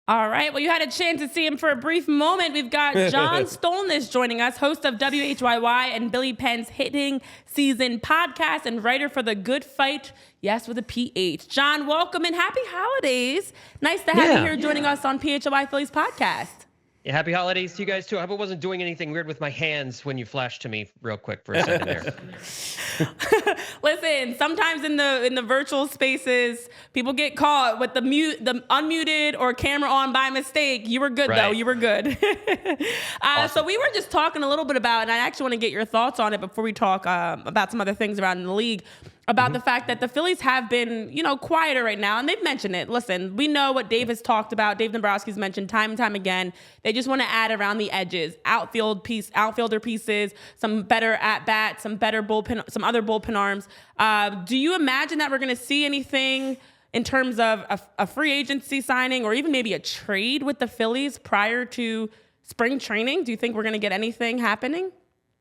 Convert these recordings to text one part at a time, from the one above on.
All right. Well, you had a chance to see him for a brief moment. We've got John Stolnis joining us, host of WHYY and BillyPenn's Hittin Season podcast and writer for the Good Phight, yes, with a PH. John, welcome and happy holidays. Nice to have you here joining us on PHLY Phillies podcast. Yeah, happy holidays to you guys too. I hope I wasn't doing anything weird with my hands when you flashed to me real quick for a second there. Listen, sometimes in the virtual spaces, people get caught with the unmuted or camera on by mistake. You were good though. You were good. Awesome. So we were just talking a little bit about, and I actually want to get your thoughts on it before we talk about some other things around in the league. About the fact that the Phillies have been, quieter right now, and they've mentioned it. Listen, we know what Dave has talked about. Dave Dombrowski's mentioned time and time again. They just want to add around the edges, outfielder pieces, some better at bats, some better bullpen, some other bullpen arms. Do you imagine that we're going to see anything in terms of a free agency signing or even maybe a trade with the Phillies prior to spring training? Do you think we're going to get anything happening?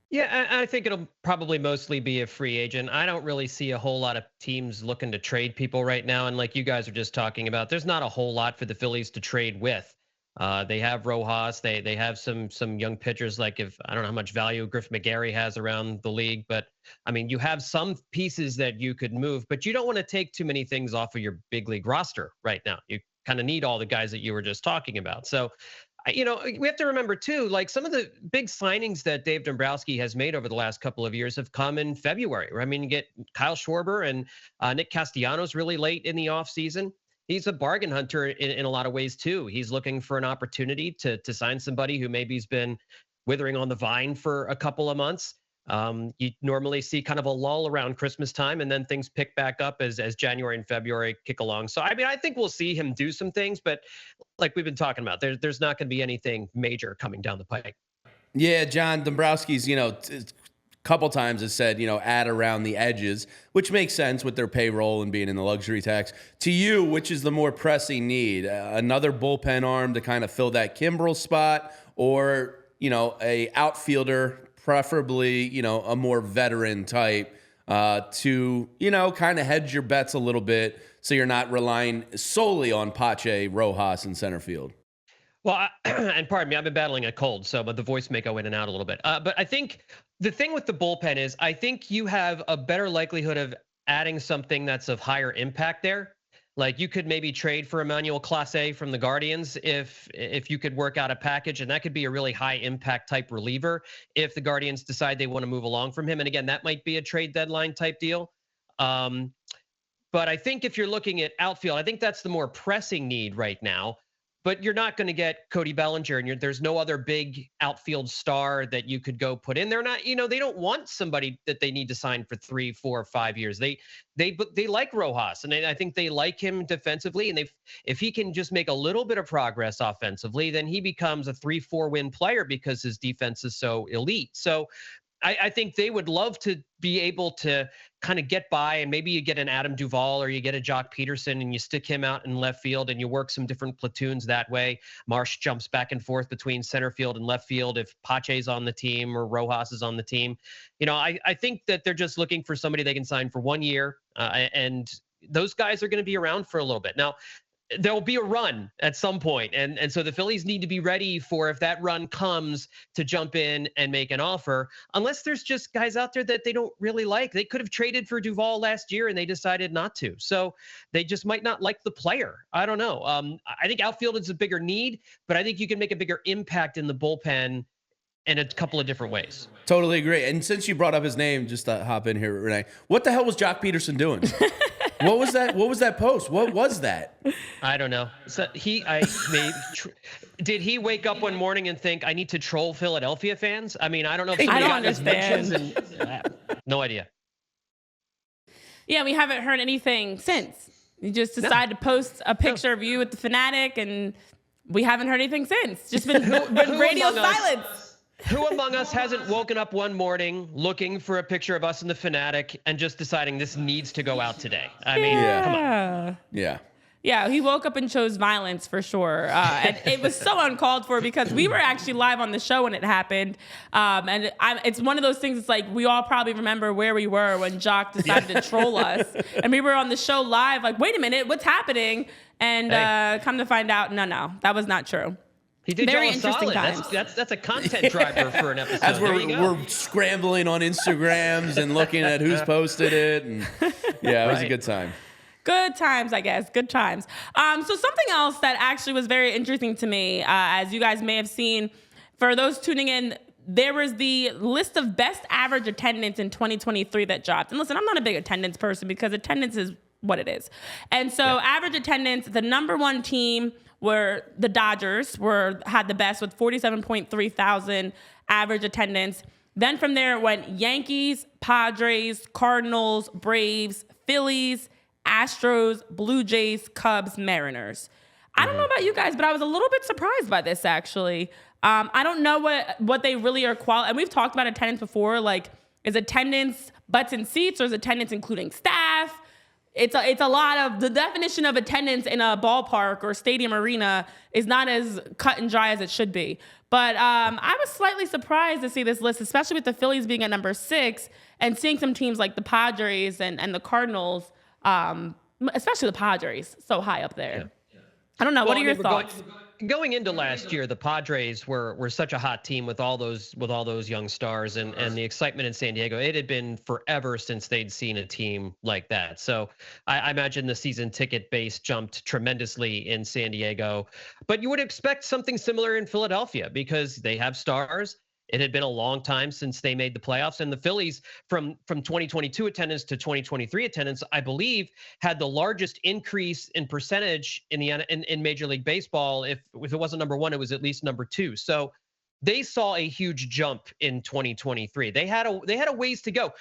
Yeah, I think it'll probably mostly be a free agent. I don't really see a whole lot of teams looking to trade people right now. And like you guys are just talking about, there's not a whole lot for the Phillies to trade with. They have Rojas. They have some young pitchers. Like I don't know how much value Griff McGarry has around the league, but I mean, you have some pieces that you could move, but you don't want to take too many things off of your big league roster right now. You kind of need all the guys that you were just talking about. So we have to remember too, like some of the big signings that Dave Dombrowski has made over the last couple of years have come in February. I mean, you get Kyle Schwarber and Nick Castellanos really late in the offseason. He's a bargain hunter in a lot of ways too. He's looking for an opportunity to sign somebody who maybe's been withering on the vine for a couple of months. You normally see kind of a lull around Christmas time, and then things pick back up as January and February kick along. So, I mean, I think we'll see him do some things, but like we've been talking about, there's not going to be anything major coming down the pike. Yeah, John Dombrowski's, a couple times has said, add around the edges, which makes sense with their payroll and being in the luxury tax. To you, which is the more pressing need? Another bullpen arm to kind of fill that Kimbrel spot, or, a outfielder, preferably, a more veteran type to, kind of hedge your bets a little bit so you're not relying solely on Pache, Rojas, and center field? Well, and pardon me, I've been battling a cold, but the voice may go in and out a little bit. But I think the thing with the bullpen is I think you have a better likelihood of adding something that's of higher impact there. Like you could maybe trade for Emmanuel Clase from the Guardians if you could work out a package, and that could be a really high impact type reliever if the Guardians decide they want to move along from him. And again, that might be a trade deadline type deal. But I think if you're looking at outfield, I think that's the more pressing need right now. But you're not going to get Cody Bellinger, and there's no other big outfield star that you could go put in. They're not, they don't want somebody that they need to sign for 3, 4, 5 years. They like Rojas, and I think they like him defensively. And if he can just make a little bit of progress offensively, then he becomes a 3-4 win player because his defense is so elite. So I think they would love to be able to kind of get by, and maybe you get an Adam Duvall or you get a Jock Peterson and you stick him out in left field and you work some different platoons that way. Marsh jumps back and forth between center field and left field if Pache's on the team or Rojas is on the team. I think that they're just looking for somebody they can sign for 1 year, and those guys are going to be around for a little bit. Now, there'll be a run at some point. And so the Phillies need to be ready for, if that run comes, to jump in and make an offer, unless there's just guys out there that they don't really like. They could have traded for Duvall last year and they decided not to. So they just might not like the player. I don't know. I think outfield is a bigger need, but I think you can make a bigger impact in the bullpen in a couple of different ways. Totally agree. And since you brought up his name, just to hop in here, Renee, what the hell was Jock Peterson doing? What was that? What was that post? What was that? I don't know. So did he wake up one morning and think, I need to troll Philadelphia fans? I mean, I don't know. If I don't understand. No idea. Yeah, we haven't heard anything since. You just decided to post a picture of you with the Fanatic, and we haven't heard anything since. Just been radio silence. Who among us hasn't woken up one morning looking for a picture of us in the Fanatic and just deciding this needs to go out today? I mean, come on. Yeah. Yeah, he woke up and chose violence for sure. And it was so uncalled for because we were actually live on the show when it happened. It's one of those things, it's like we all probably remember where we were when Jock decided to troll us. And we were on the show live like, wait a minute, what's happening? And come to find out, no, that was not true. He did Very y'all a interesting solid. times. That's a content driver for an episode. As we're scrambling on Instagrams and looking at who's posted it. And yeah, it was a good time. Good times, I guess. Good times. So something else that actually was very interesting to me, as you guys may have seen, for those tuning in, there was the list of best average attendance in 2023 that dropped. And listen, I'm not a big attendance person because attendance is what it is. And so average attendance, the number one team were the Dodgers, had the best with 47.3 thousand average attendance. Then from there it went Yankees, Padres, Cardinals, Braves, Phillies, Astros, Blue Jays, Cubs, Mariners. I don't know about you guys, but I was a little bit surprised by this, actually. I don't know what they really are and we've talked about attendance before. Like, is attendance butts and seats, or is attendance including staff? It's a lot of the definition of attendance in a ballpark or stadium arena is not as cut and dry as it should be. But I was slightly surprised to see this list, especially with the Phillies being at number 6 and seeing some teams like the Padres and the Cardinals. Especially the Padres, so high up there. Yeah. I don't know. What are your thoughts? Going into last year, the Padres were such a hot team with all those young stars and the excitement in San Diego. It had been forever since they'd seen a team like that. So I imagine the season ticket base jumped tremendously in San Diego. But you would expect something similar in Philadelphia because they have stars. It had been a long time since they made the playoffs, and the Phillies from 2022 attendance to 2023 attendance, I believe, had the largest increase in percentage in Major League Baseball. If it wasn't number 1, it was at least number 2. So they saw a huge jump in 2023. They had a ways to go.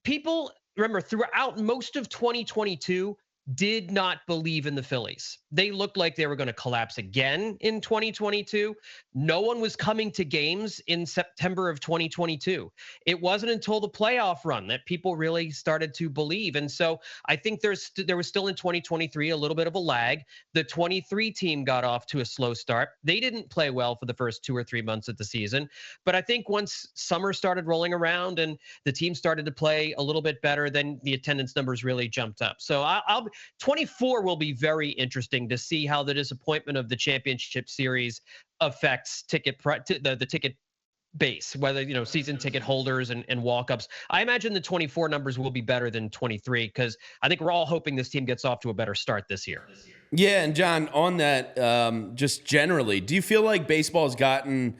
People remember throughout most of 2022 did not believe in the Phillies. They looked like they were going to collapse again in 2022. No one was coming to games in September of 2022. It wasn't until the playoff run that people really started to believe. And so I think there was still in 2023 a little bit of a lag. The 23 team got off to a slow start. They didn't play well for the first 2 or 3 months of the season. But I think once summer started rolling around and the team started to play a little bit better, then the attendance numbers really jumped up. So 24 will be very interesting to see how the disappointment of the championship series affects the ticket base, whether, season ticket holders and walk-ups. I imagine the 24 numbers will be better than 23 because I think we're all hoping this team gets off to a better start this year. Yeah, and John, on that, just generally, do you feel like baseball has gotten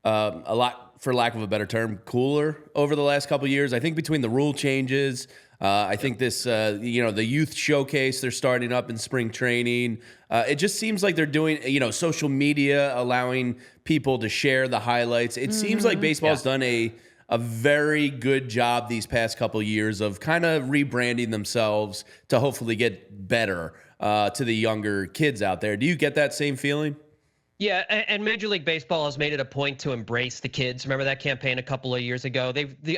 a lot, for lack of a better term, cooler over the last couple of years? I think between the rule changes, I think this, the youth showcase they're starting up in spring training. It just seems like they're doing, social media, allowing people to share the highlights. It seems like baseball's done a very good job these past couple of years of kind of rebranding themselves to hopefully get better to the younger kids out there. Do you get that same feeling? Yeah, and Major League Baseball has made it a point to embrace the kids. Remember that campaign a couple of years ago?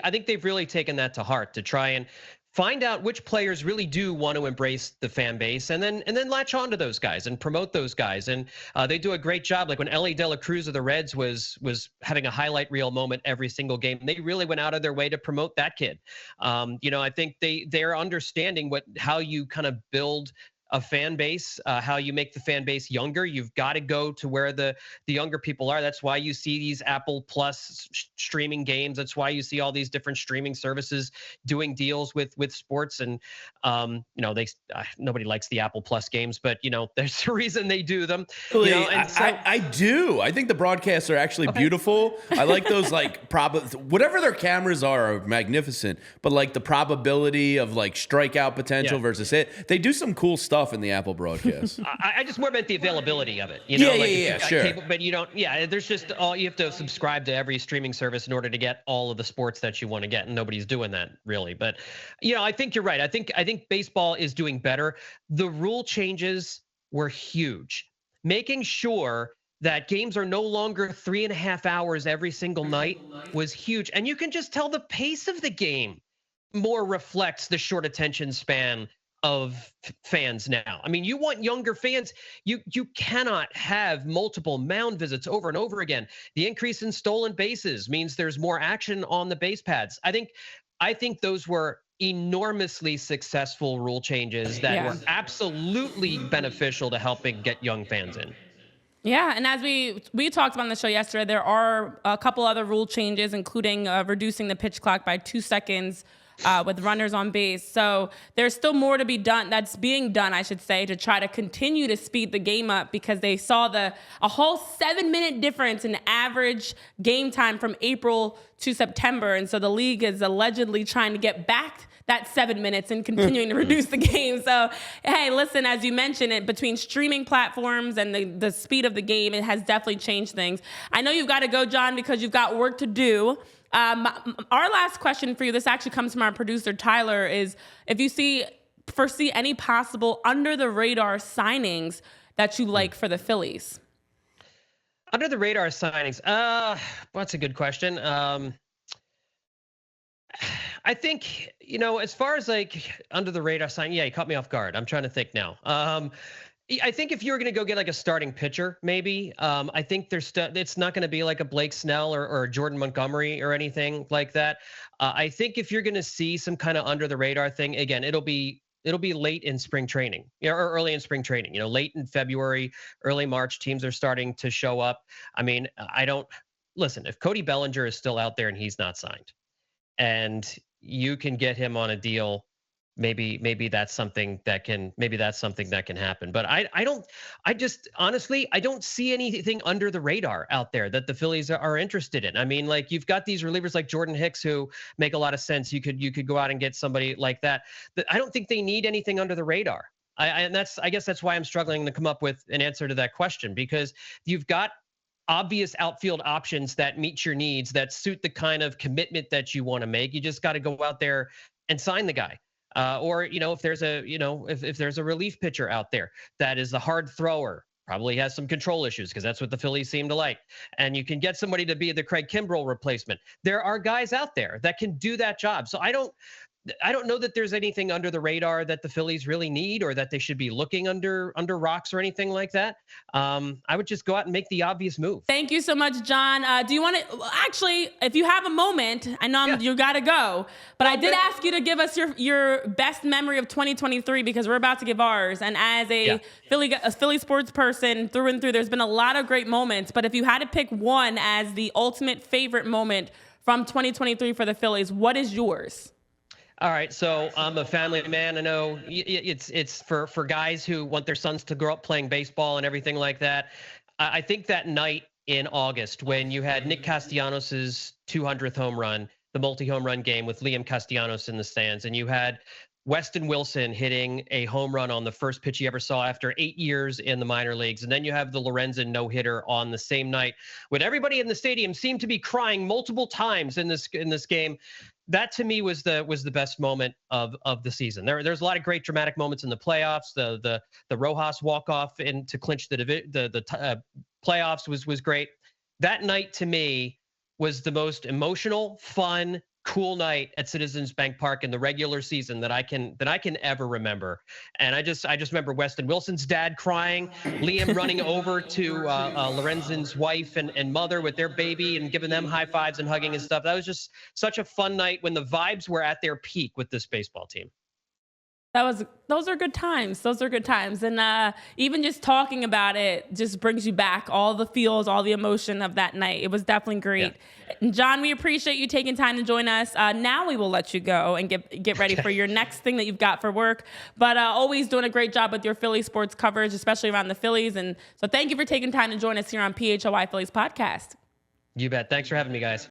I think they've really taken that to heart to try and find out which players really do want to embrace the fan base and then latch on to those guys and promote those guys. And they do a great job. Like when Ellie De La Cruz of the Reds was having a highlight reel moment every single game, they really went out of their way to promote that kid. I think they're understanding how you kind of build a fan base, how you make the fan base younger. You've got to go to where the younger people are. That's why you see these Apple Plus streaming games. That's why you see all these different streaming services doing deals with sports. And nobody likes the Apple Plus games, but there's a reason they do them. I do. I think the broadcasts are actually beautiful. I like those whatever their cameras are magnificent, but like the probability of like strikeout potential versus hit, they do some cool stuff in the Apple broadcast. I just more meant the availability of it. Sure. Cable, but you don't. Yeah, there's just you have to subscribe to every streaming service in order to get all of the sports that you want to get, and nobody's doing that really. But I think you're right. I think baseball is doing better. The rule changes were huge, making sure that games are no longer 3.5 hours every single night was huge, and you can just tell the pace of the game more reflects the short attention span fans now. I mean, you want younger fans. You cannot have multiple mound visits over and over again. The increase in stolen bases means there's more action on the base pads. I think those were enormously successful rule changes that were absolutely beneficial to helping get young fans in. Yeah, and as we talked about on the show yesterday, there are a couple other rule changes, including reducing the pitch clock by 2 seconds with runners on base. So there's still more to be done. That's being done, I should say, to try to continue to speed the game up, because they saw a whole 7-minute difference in average game time from April to September. And so the league is allegedly trying to get back that 7 minutes and continuing to reduce the game. So, hey, listen, as you mentioned, it between streaming platforms and the speed of the game, it has definitely changed things. I know you've got to go, John, because you've got work to do. Our last question for you, this actually comes from our producer, Tyler, is if you foresee any possible under-the-radar signings that you like for the Phillies. Under the radar signings, that's a good question. I think, as far as like under the radar sign, you caught me off guard. I'm trying to think now. I think if you're going to go get like a starting pitcher, maybe, I think it's not going to be like a Blake Snell or Jordan Montgomery or anything like that. I think if you're going to see some kind of under the radar thing, again, it'll be late in spring training, or early in spring training, late in February, early March, teams are starting to show up. I mean, listen, if Cody Bellinger is still out there and he's not signed, and you can get him on a deal, maybe that's something that can happen. But honestly, I don't see anything under the radar out there that the Phillies are interested in. I mean, like, you've got these relievers like Jordan Hicks who make a lot of sense. You could go out and get somebody like that. But I don't think they need anything under the radar. I guess that's why I'm struggling to come up with an answer to that question, because you've got obvious outfield options that meet your needs, that suit the kind of commitment that you want to make. You just got to go out there and sign the guy. Or, if there's if there's a relief pitcher out there that is a hard thrower, probably has some control issues, because that's what the Phillies seem to like, and you can get somebody to be the Craig Kimbrell replacement. There are guys out there that can do that job. So I don't know that there's anything under the radar that the Phillies really need, or that they should be looking under rocks or anything like that. I would just go out and make the obvious move. Thank you so much, John. Do you want to actually, if you have a moment, I know you got to go, but I did ask you to give us your best memory of 2023, because we're about to give ours. And as a Philly sports person through and through, there's been a lot of great moments, but if you had to pick one as the ultimate favorite moment from 2023 for the Phillies, what is yours? All right, so I'm a family man. I know it's for guys who want their sons to grow up playing baseball and everything like that. I think that night in August when you had Nick Castellanos' 200th home run, the multi-home run game with Liam Castellanos in the stands, and you had Weston Wilson hitting a home run on the first pitch he ever saw after 8 years in the minor leagues. And then you have the Lorenzen no-hitter on the same night, when everybody in the stadium seemed to be crying multiple times in this game. That to me was the best moment of the season. There's a lot of great dramatic moments in the playoffs. The Rojas walk-off to clinch the playoffs was great. That night to me was the most emotional, fun, cool night at Citizens Bank Park in the regular season that I can ever remember. And I just remember Weston Wilson's dad crying, Liam running over to Lorenzen's wife and mother with their baby and giving them high fives and hugging and stuff. That was just such a fun night when the vibes were at their peak with this baseball team. Those are good times. Those are good times. And even just talking about it just brings you back all the feels, all the emotion of that night. It was definitely great. Yeah. John, we appreciate you taking time to join us. Now we will let you go and get ready for your next thing that you've got for work. But always doing a great job with your Philly sports coverage, especially around the Phillies. And so thank you for taking time to join us here on PHLY Phillies podcast. You bet. Thanks for having me, guys.